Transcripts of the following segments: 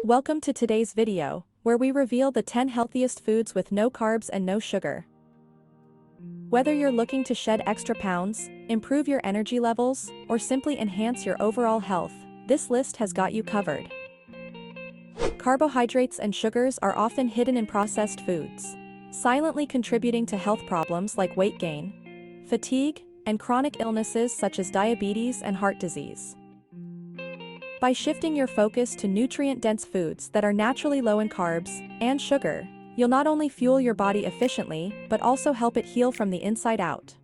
Welcome to today's video, where we reveal the 10 healthiest foods with no carbs and no sugar. Whether you're looking to shed extra pounds, improve your energy levels, or simply enhance your overall health, this list has got you covered. Carbohydrates and sugars are often hidden in processed foods, silently contributing to health problems like weight gain, fatigue, and chronic illnesses such as diabetes and heart disease. By shifting your focus to nutrient-dense foods that are naturally low in carbs and sugar, you'll not only fuel your body efficiently, but also help it heal from the inside out.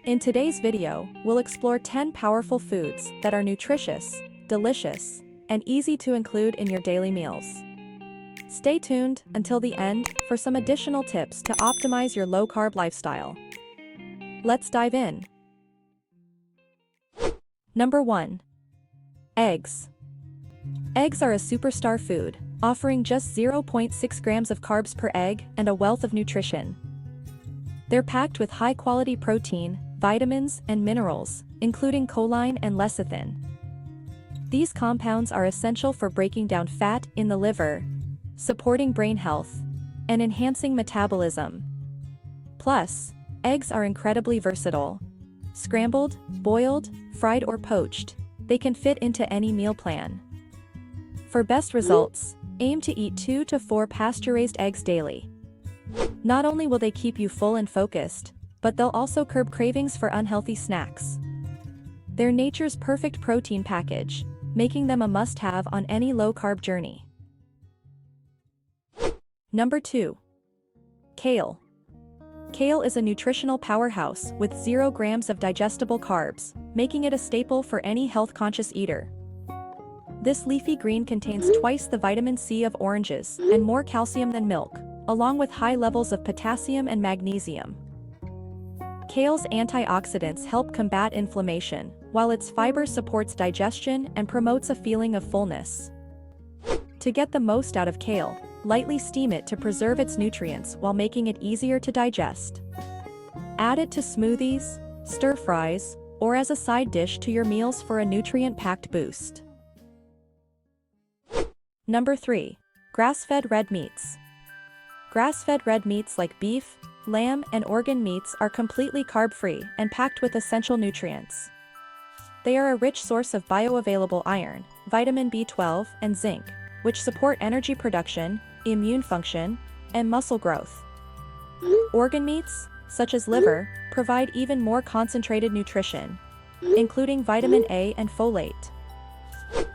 In today's video, we'll explore 10 powerful foods that are nutritious, delicious, and easy to include in your daily meals. Stay tuned until the end for some additional tips to optimize your low-carb lifestyle. Let's dive in. Number 1. Eggs. Eggs are a superstar food, offering just 0.6 grams of carbs per egg and a wealth of nutrition. They're packed with high-quality protein, vitamins, and minerals, including choline and lecithin. These compounds are essential for breaking down fat in the liver, supporting brain health, and enhancing metabolism. Plus, eggs are incredibly versatile. Scrambled, boiled, fried, or poached, they can fit into any meal plan. For best results, aim to eat 2 to 4 pasture-raised eggs daily. Not only will they keep you full and focused, but they'll also curb cravings for unhealthy snacks. They're nature's perfect protein package, making them a must-have on any low-carb journey. Number 2. Kale. Kale is a nutritional powerhouse with 0 grams of digestible carbs, making it a staple for any health-conscious eater. This leafy green contains twice the vitamin C of oranges and more calcium than milk, along with high levels of potassium and magnesium. Kale's antioxidants help combat inflammation, while its fiber supports digestion and promotes a feeling of fullness. To get the most out of kale, lightly steam it to preserve its nutrients while making it easier to digest. Add it to smoothies, stir-fries, or as a side dish to your meals for a nutrient-packed boost. Number 3. Grass-fed red meats. Grass-fed red meats like beef, lamb, and organ meats are completely carb-free and packed with essential nutrients. They are a rich source of bioavailable iron, vitamin B12, and zinc, which support energy production, immune function, and muscle growth. Organ meats, such as liver, provide even more concentrated nutrition, including vitamin A and folate.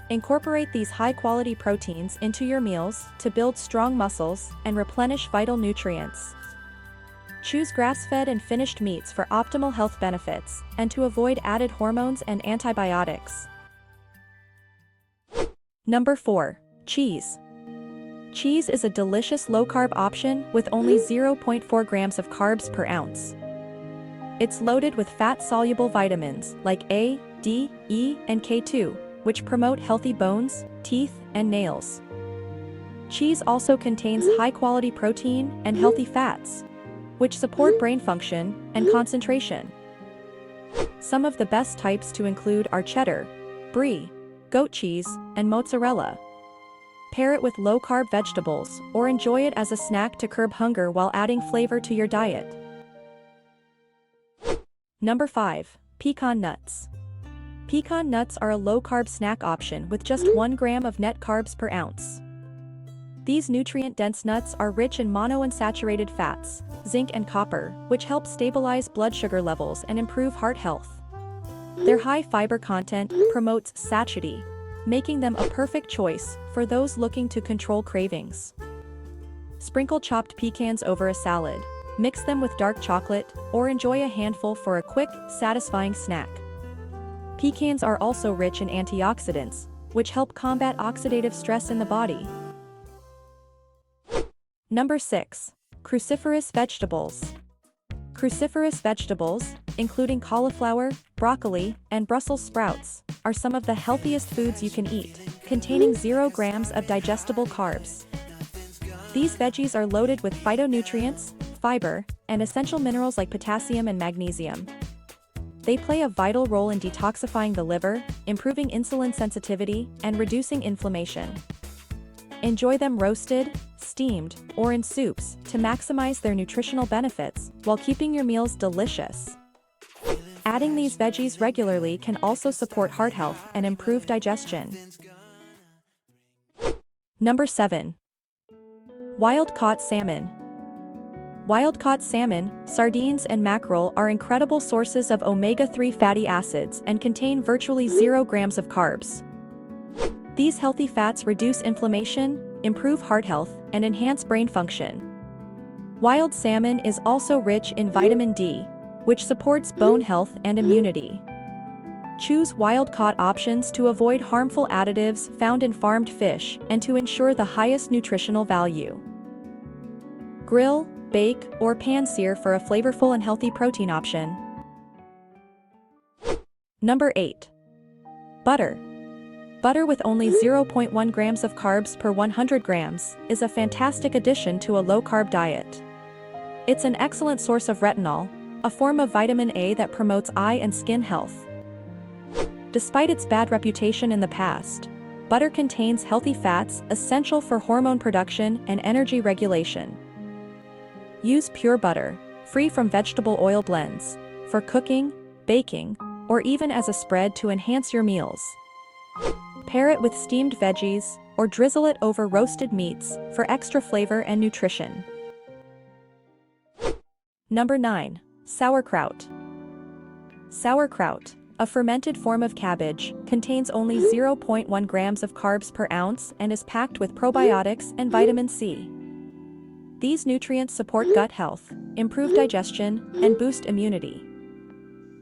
Incorporate these high-quality proteins into your meals to build strong muscles and replenish vital nutrients. Choose grass-fed and finished meats for optimal health benefits and to avoid added hormones and antibiotics. Number 4. Cheese. Cheese is a delicious low-carb option with only 0.4 grams of carbs per ounce. It's loaded with fat-soluble vitamins like A, D, E, and K2, which promote healthy bones, teeth, and nails. Cheese also contains high-quality protein and healthy fats, which support brain function and concentration. Some of the best types to include are cheddar, brie, goat cheese, and mozzarella. Pair it with low-carb vegetables or enjoy it as a snack to curb hunger while adding flavor to your diet. Number 5. Pecan nuts. Pecan nuts are a low-carb snack option with just 1 gram of net carbs per ounce. These nutrient-dense nuts are rich in monounsaturated fats, zinc and copper, which help stabilize blood sugar levels and improve heart health. Their high fiber content promotes satiety, making them a perfect choice for those looking to control cravings. Sprinkle chopped pecans over a salad, mix them with dark chocolate, or enjoy a handful for a quick, satisfying snack. Pecans are also rich in antioxidants, which help combat oxidative stress in the body. Number 6. Cruciferous vegetables. Cruciferous vegetables, including cauliflower, broccoli, and Brussels sprouts, are some of the healthiest foods you can eat, containing 0 grams of digestible carbs. These veggies are loaded with phytonutrients, fiber, and essential minerals like potassium and magnesium. They play a vital role in detoxifying the liver, improving insulin sensitivity, and reducing inflammation. Enjoy them roasted, steamed, or in soups to maximize their nutritional benefits while keeping your meals delicious. Adding these veggies regularly can also support heart health and improve digestion. Number 7. Wild-caught salmon. Wild-caught salmon, sardines and mackerel are incredible sources of omega-3 fatty acids and contain virtually 0 grams of carbs. These healthy fats reduce inflammation, improve heart health, and enhance brain function. Wild salmon is also rich in vitamin D, which supports bone health and immunity. Choose wild-caught options to avoid harmful additives found in farmed fish and to ensure the highest nutritional value. Grill, bake, or pan-sear for a flavorful and healthy protein option. Number 8. Butter. Butter with only 0.1 grams of carbs per 100 grams is a fantastic addition to a low-carb diet. It's an excellent source of retinol, a form of vitamin A that promotes eye and skin health. Despite its bad reputation in the past, butter contains healthy fats essential for hormone production and energy regulation. Use pure butter, free from vegetable oil blends, for cooking, baking, or even as a spread to enhance your meals. Pair it with steamed veggies, or drizzle it over roasted meats for extra flavor and nutrition. Number 9. Sauerkraut. Sauerkraut, a fermented form of cabbage, contains only 0.1 grams of carbs per ounce and is packed with probiotics and vitamin C. These nutrients support gut health, improve digestion, and boost immunity.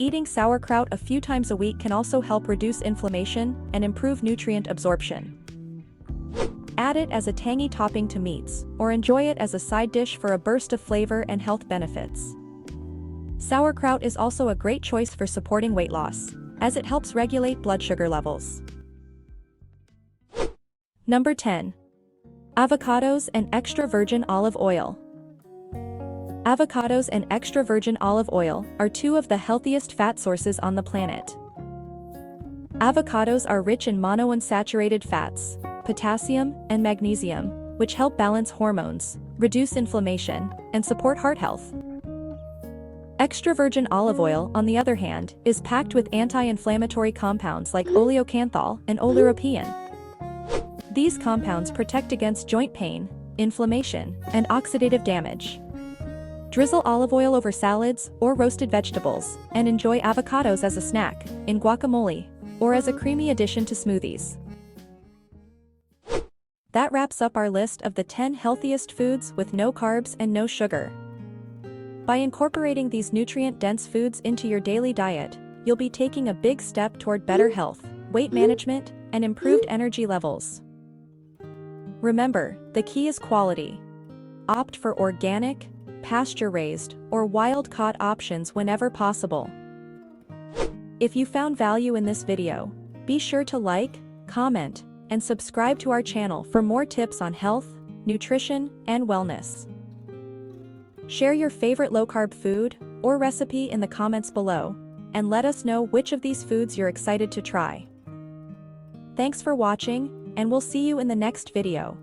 Eating sauerkraut a few times a week can also help reduce inflammation and improve nutrient absorption. Add it as a tangy topping to meats, or enjoy it as a side dish for a burst of flavor and health benefits. Sauerkraut is also a great choice for supporting weight loss, as it helps regulate blood sugar levels. Number 10. Avocados and extra virgin olive oil. Avocados and extra virgin olive oil are two of the healthiest fat sources on the planet. Avocados are rich in monounsaturated fats, potassium, and magnesium, which help balance hormones, reduce inflammation, and support heart health. Extra virgin olive oil, on the other hand, is packed with anti-inflammatory compounds like oleocanthal and oleuropein. These compounds protect against joint pain, inflammation, and oxidative damage. Drizzle olive oil over salads or roasted vegetables, and enjoy avocados as a snack, in guacamole, or as a creamy addition to smoothies. That wraps up our list of the 10 healthiest foods with no carbs and no sugar. By incorporating these nutrient-dense foods into your daily diet, you'll be taking a big step toward better health, weight management, and improved energy levels. Remember, the key is quality. Opt for organic, pasture-raised, or wild-caught options whenever possible. If you found value in this video, be sure to like, comment, and subscribe to our channel for more tips on health, nutrition, and wellness. Share your favorite low-carb food or recipe in the comments below, and let us know which of these foods you're excited to try. Thanks for watching, and we'll see you in the next video.